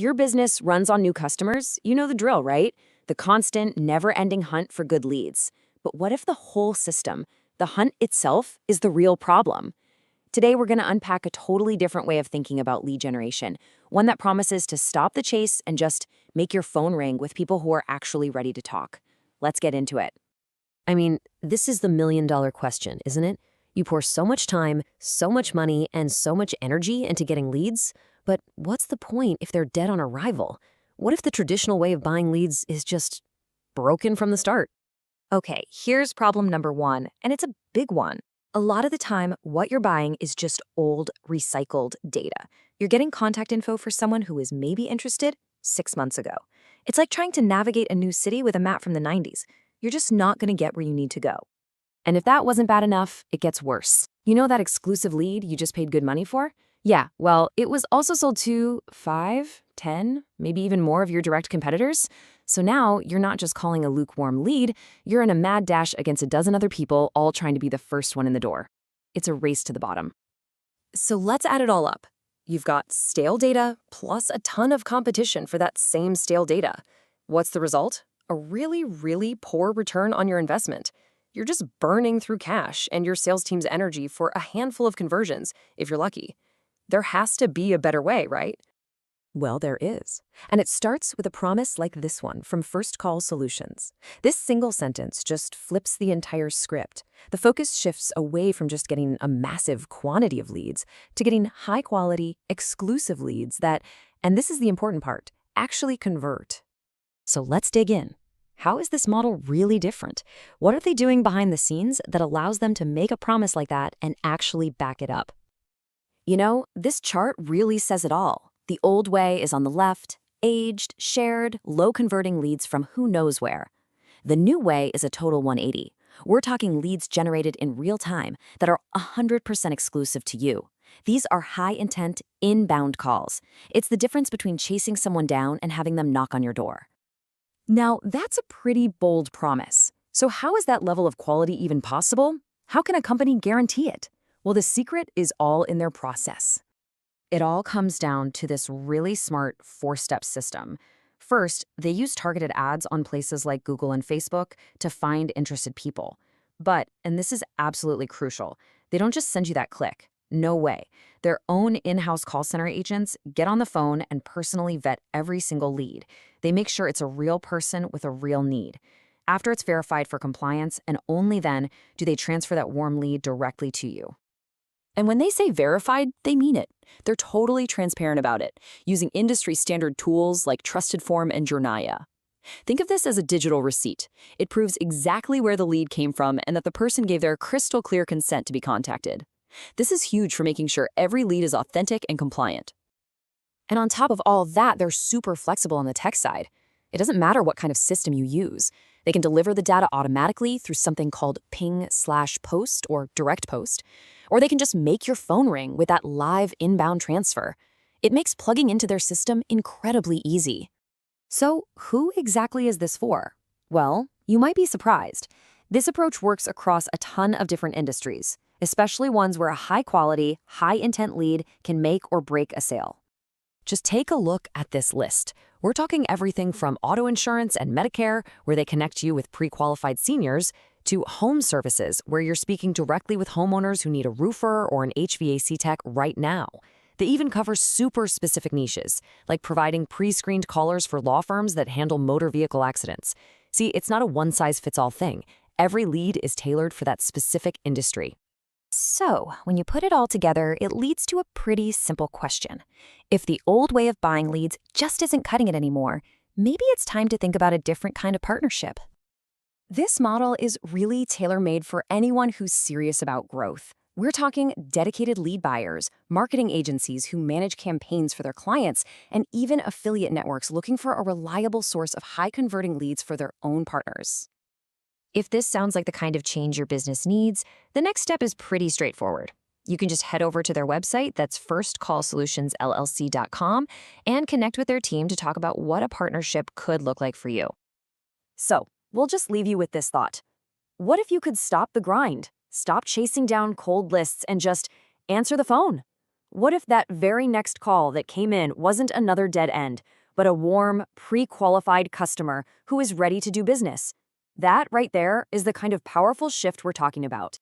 If your business runs on new customers, you know the drill, right? The constant, never-ending hunt for good leads. But what if the whole system, the hunt itself, is the real problem? Today, we're going to unpack a totally different way of thinking about lead generation, one that promises to stop the chase and just make your phone ring with people who are actually ready to talk. Let's get into it. I mean, this is the million-dollar question, isn't it? You pour so much time, so much money, and so much energy into getting leads, but what's the point if they're dead on arrival? What if the traditional way of buying leads is just broken from the start? Okay, here's problem number one, and it's a big one. A lot of the time, what you're buying is just old, recycled data. You're getting contact info for someone who is maybe interested 6 months ago. It's like trying to navigate a new city with a map from the 90s. You're just not going to get where you need to go. And if that wasn't bad enough, it gets worse. You know that exclusive lead you just paid good money for? Yeah, well, it was also sold to 5, 10, maybe even more of your direct competitors. So now you're not just calling a lukewarm lead, you're in a mad dash against a dozen other people, all trying to be the first one in the door. It's a race to the bottom. So let's add it all up. You've got stale data plus a ton of competition for that same stale data. What's the result? A really, really poor return on your investment. You're just burning through cash and your sales team's energy for a handful of conversions, if you're lucky. There has to be a better way, right? Well, there is. And it starts with a promise like this one from First Call Solutions. This single sentence just flips the entire script. The focus shifts away from just getting a massive quantity of leads to getting high-quality, exclusive leads that, and this is the important part, actually convert. So let's dig in. How is this model really different? What are they doing behind the scenes that allows them to make a promise like that and actually back it up? You know, this chart really says it all. The old way is on the left, aged, shared, low-converting leads from who knows where. The new way is a total 180. We're talking leads generated in real time that are 100% exclusive to you. These are high-intent, inbound calls. It's the difference between chasing someone down and having them knock on your door. Now, that's a pretty bold promise. So how is that level of quality even possible? How can a company guarantee it? Well, the secret is all in their process. It all comes down to this really smart 4-step system. First, they use targeted ads on places like Google and Facebook to find interested people. But, and this is absolutely crucial, they don't just send you that click. No way. Their own in-house call center agents get on the phone and personally vet every single lead. They make sure it's a real person with a real need. After it's verified for compliance, and only then do they transfer that warm lead directly to you. And when they say verified, they mean it. They're totally transparent about it, using industry-standard tools like TrustedForm and Jornaya. Think of this as a digital receipt. It proves exactly where the lead came from and that the person gave their crystal-clear consent to be contacted. This is huge for making sure every lead is authentic and compliant. And on top of all that, they're super flexible on the tech side. It doesn't matter what kind of system you use. They can deliver the data automatically through something called ping/post or direct post, or they can just make your phone ring with that live inbound transfer. It makes plugging into their system incredibly easy. So who exactly is this for? Well, you might be surprised. This approach works across a ton of different industries, especially ones where a high-quality, high-intent lead can make or break a sale. Just take a look at this list. We're talking everything from auto insurance and Medicare, where they connect you with pre-qualified seniors, to home services, where you're speaking directly with homeowners who need a roofer or an HVAC tech right now. They even cover super specific niches, like providing pre-screened callers for law firms that handle motor vehicle accidents. See, it's not a one-size-fits-all thing. Every lead is tailored for that specific industry. So, when you put it all together, it leads to a pretty simple question. If the old way of buying leads just isn't cutting it anymore, maybe it's time to think about a different kind of partnership. This model is really tailor-made for anyone who's serious about growth. We're talking dedicated lead buyers, marketing agencies who manage campaigns for their clients, and even affiliate networks looking for a reliable source of high-converting leads for their own partners. If this sounds like the kind of change your business needs, the next step is pretty straightforward. You can just head over to their website, that's firstcallsolutionsllc.com, and connect with their team to talk about what a partnership could look like for you. So, we'll just leave you with this thought. What if you could stop the grind? Stop chasing down cold lists and just answer the phone? What if that very next call that came in wasn't another dead end, but a warm, pre-qualified customer who is ready to do business? That right there is the kind of powerful shift we're talking about.